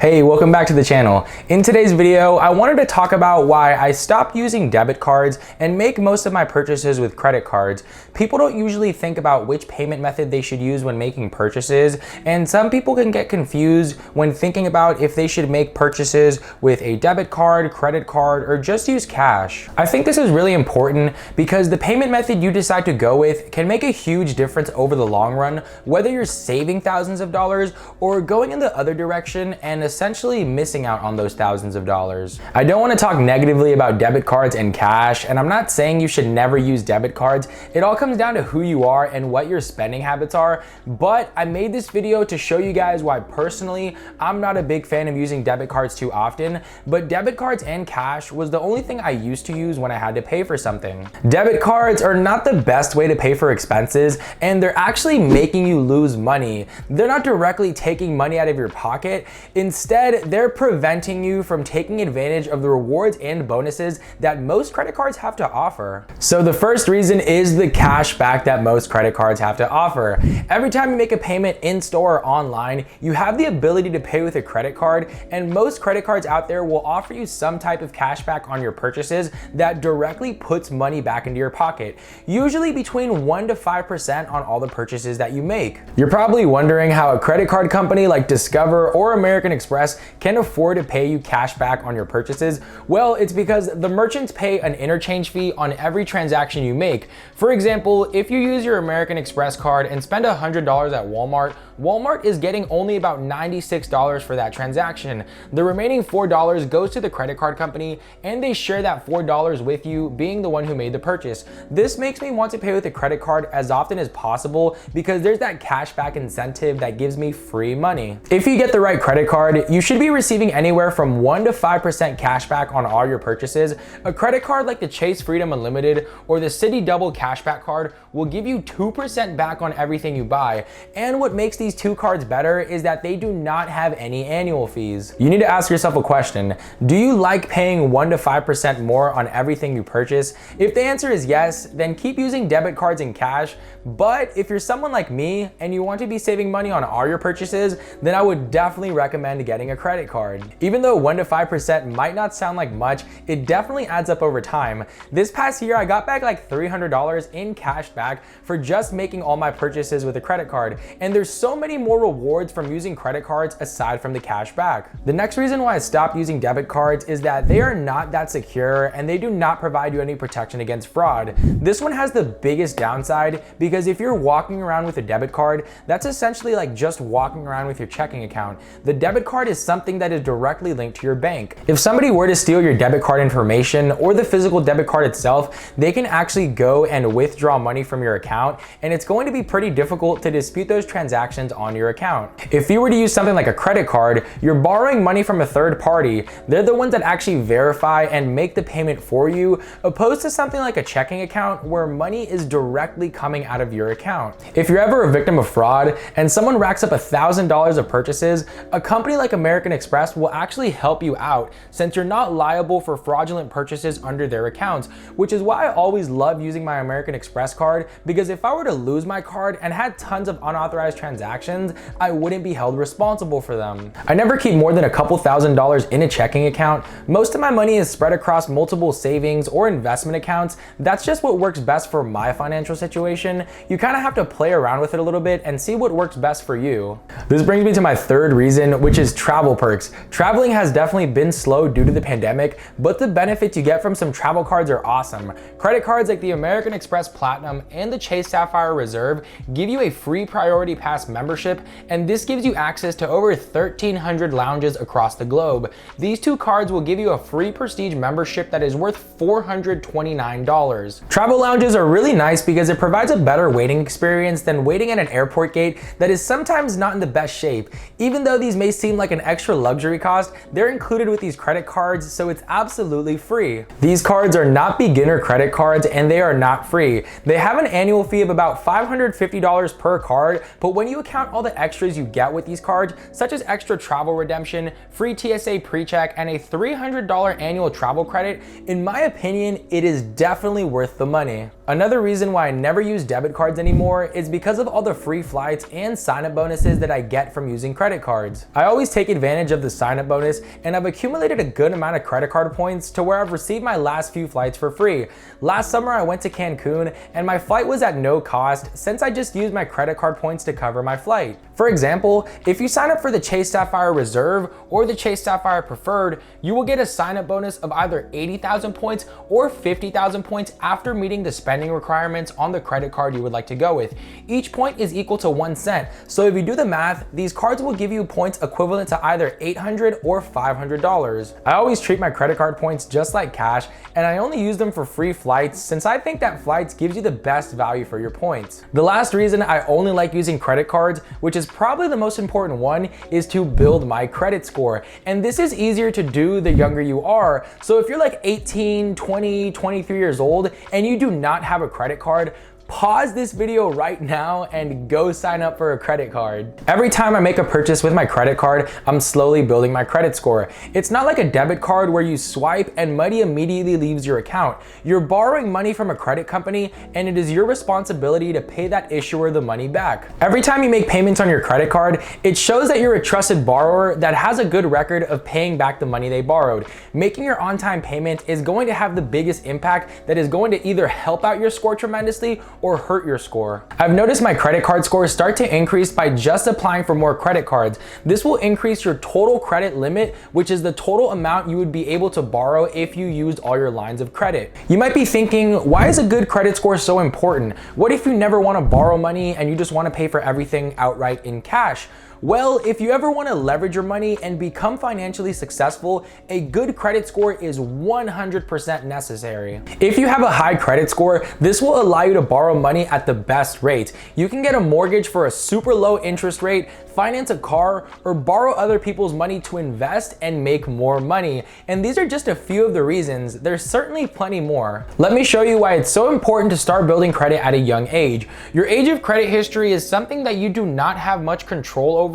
Hey, welcome back to the channel. In today's video, I wanted to talk about why I stopped using debit cards and make most of my purchases with credit cards. People don't usually think about which payment method they should use when making purchases, and some people can get confused when thinking about if they should make purchases with a debit card, credit card, or just use cash. I think this is really important because the payment method you decide to go with can make a huge difference over the long run, whether you're saving thousands of dollars or going in the other direction and essentially missing out on those thousands of dollars. I don't want to talk negatively about debit cards and cash, and I'm not saying you should never use debit cards. It all comes down to who you are and what your spending habits are, but I made this video to show you guys why personally I'm not a big fan of using debit cards too often, but debit cards and cash was the only thing I used to use when I had to pay for something. Debit cards are not the best way to pay for expenses, and they're actually making you lose money. They're not directly taking money out of your pocket. Instead, they're preventing you from taking advantage of the rewards and bonuses that most credit cards have to offer. So the first reason is the cash back that most credit cards have to offer. Every time you make a payment in store or online, you have the ability to pay with a credit card, and most credit cards out there will offer you some type of cash back on your purchases that directly puts money back into your pocket, usually between 1 to 5% on all the purchases that you make. You're probably wondering how a credit card company like Discover or American Express can afford to pay you cash back on your purchases. Well, it's because the merchants pay an interchange fee on every transaction you make. For example, if you use your American Express card and spend $100 at Walmart is getting only about $96 for that transaction. The remaining $4 goes to the credit card company, and they share that $4 with you, being the one who made the purchase. This makes me want to pay with a credit card as often as possible because there's that cashback incentive that gives me free money. If you get the right credit card, you should be receiving anywhere from 1 to 5% cashback on all your purchases. A credit card like the Chase Freedom Unlimited or the Citi Double Cashback card will give you 2% back on everything you buy. And what makes these two cards better is that they do not have any annual fees. You need to ask yourself a question. Do you like paying 1 to 5% more on everything you purchase? If the answer is yes, then keep using debit cards and cash. But if you're someone like me and you want to be saving money on all your purchases, then I would definitely recommend getting a credit card. Even though 1 to 5% might not sound like much, it definitely adds up over time. This past year, I got back like $300 in cash back for just making all my purchases with a credit card. And there's so many more rewards from using credit cards aside from the cash back. The next reason why I stopped using debit cards is that they are not that secure and they do not provide you any protection against fraud. This one has the biggest downside because if you're walking around with a debit card, that's essentially like just walking around with your checking account. The debit card is something that is directly linked to your bank. If somebody were to steal your debit card information or the physical debit card itself, they can actually go and withdraw money from your account, and it's going to be pretty difficult to dispute those transactions on your account. If you were to use something like a credit card, you're borrowing money from a third party. They're the ones that actually verify and make the payment for you, opposed to something like a checking account where money is directly coming out of your account. If you're ever a victim of fraud and someone racks up $1,000 of purchases, a company like American Express will actually help you out since you're not liable for fraudulent purchases under their accounts, which is why I always love using my American Express card, because if I were to lose my card and had tons of unauthorized transactions, I wouldn't be held responsible for them. I never keep more than a couple $1,000s in a checking account. Most of my money is spread across multiple savings or investment accounts. That's just what works best for my financial situation. You kind of have to play around with it a little bit and see what works best for you. This brings me to my third reason, which is travel perks. Traveling has definitely been slow due to the pandemic, but the benefits you get from some travel cards are awesome. Credit cards like the American Express Platinum and the Chase Sapphire Reserve give you a free priority pass membership, and this gives you access to over 1,300 lounges across the globe. These two cards will give you a free prestige membership that is worth $429. Travel lounges are really nice because it provides a better waiting experience than waiting at an airport gate that is sometimes not in the best shape. Even though these may seem like an extra luxury cost, they're included with these credit cards, so it's absolutely free. These cards are not beginner credit cards and they are not free. They have an annual fee of about $550 per card, but when you account all the extras you get with these cards, such as extra travel redemption, free TSA pre-check, and a $300 annual travel credit, in my opinion, it is definitely worth the money. Another reason why I never use debit cards anymore is because of all the free flights and sign-up bonuses that I get from using credit cards. I always take advantage of the sign-up bonus, and I've accumulated a good amount of credit card points to where I've received my last few flights for free. Last summer I went to Cancun and my flight was at no cost since I just used my credit card points to cover my flight. For example, if you sign up for the Chase Sapphire Reserve or the Chase Sapphire Preferred, you will get a sign-up bonus of either 80,000 points or 50,000 points after meeting the spending requirements on the credit card you would like to go with. Each point is equal to 1 cent, so if you do the math, these cards will give you points equivalent to either $800 or $500. I always treat my credit card points just like cash, and I only use them for free flights since I think that flights gives you the best value for your points. The last reason I only like using credit cards, which is probably the most important one, is to build my credit score. And this is easier to do the younger you are. So if you're like 18, 20, 23 years old and you do not have a credit card, pause this video right now and go sign up for a credit card. Every time I make a purchase with my credit card, I'm slowly building my credit score. It's not like a debit card where you swipe and money immediately leaves your account. You're borrowing money from a credit company and it is your responsibility to pay that issuer the money back. Every time you make payments on your credit card, it shows that you're a trusted borrower that has a good record of paying back the money they borrowed. Making your on-time payment is going to have the biggest impact that is going to either help out your score tremendously or hurt your score. I've noticed my credit card scores start to increase by just applying for more credit cards. This will increase your total credit limit, which is the total amount you would be able to borrow if you used all your lines of credit. You might be thinking, why is a good credit score so important? What if you never want to borrow money and you just want to pay for everything outright in cash? Well, if you ever want to leverage your money and become financially successful, a good credit score is 100% necessary. If you have a high credit score, this will allow you to borrow money at the best rate. You can get a mortgage for a super low interest rate, finance a car, or borrow other people's money to invest and make more money. And these are just a few of the reasons. There's certainly plenty more. Let me show you why it's so important to start building credit at a young age. Your age of credit history is something that you do not have much control over,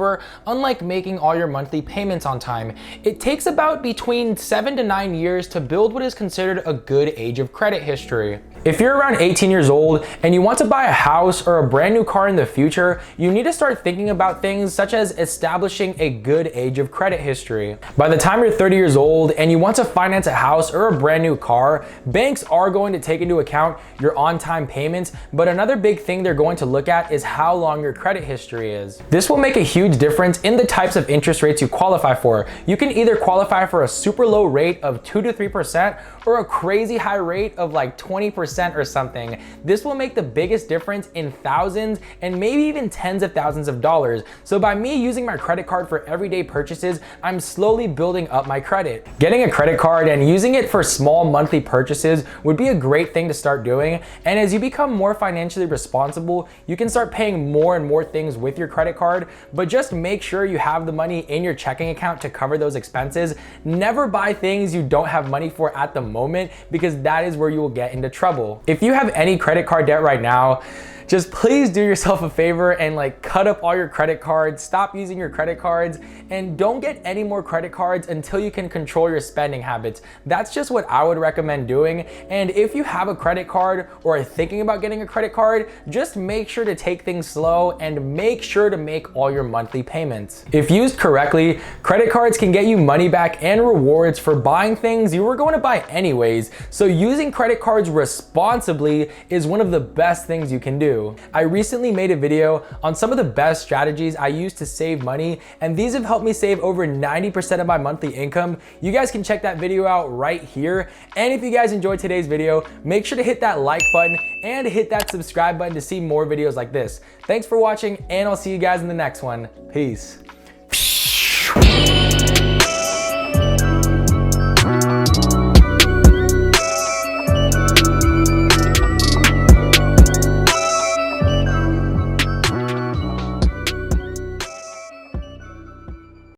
unlike making all your monthly payments on time. It takes about between 7 to 9 years to build what is considered a good age of credit history. If you're around 18 years old and you want to buy a house or a brand new car in the future, you need to start thinking about things such as establishing a good age of credit history. By the time you're 30 years old and you want to finance a house or a brand new car, banks are going to take into account your on-time payments, but another big thing they're going to look at is how long your credit history is. This will make a huge difference in the types of interest rates you qualify for. You can either qualify for a super low rate of 2 to 3% or a crazy high rate of like 20% or something. This will make the biggest difference in thousands and maybe even tens of thousands of dollars. So by me using my credit card for everyday purchases, I'm slowly building up my credit. Getting a credit card and using it for small monthly purchases would be a great thing to start doing. And as you become more financially responsible, you can start paying more and more things with your credit card, but just make sure you have the money in your checking account to cover those expenses. Never buy things you don't have money for at the moment, because that is where you will get into trouble. If you have any credit card debt right now, just please do yourself a favor and like cut up all your credit cards, stop using your credit cards, and don't get any more credit cards until you can control your spending habits. That's just what I would recommend doing. And if you have a credit card or are thinking about getting a credit card, just make sure to take things slow and make sure to make all your monthly payments. If used correctly, credit cards can get you money back and rewards for buying things you were going to buy anyways. So using credit cards responsibly is one of the best things you can do. I recently made a video on some of the best strategies I use to save money, and these have helped me save over 90% of my monthly income. You guys can check that video out right here. And if you guys enjoyed today's video, make sure to hit that like button and hit that subscribe button to see more videos like this. Thanks for watching, and I'll see you guys in the next one. Peace.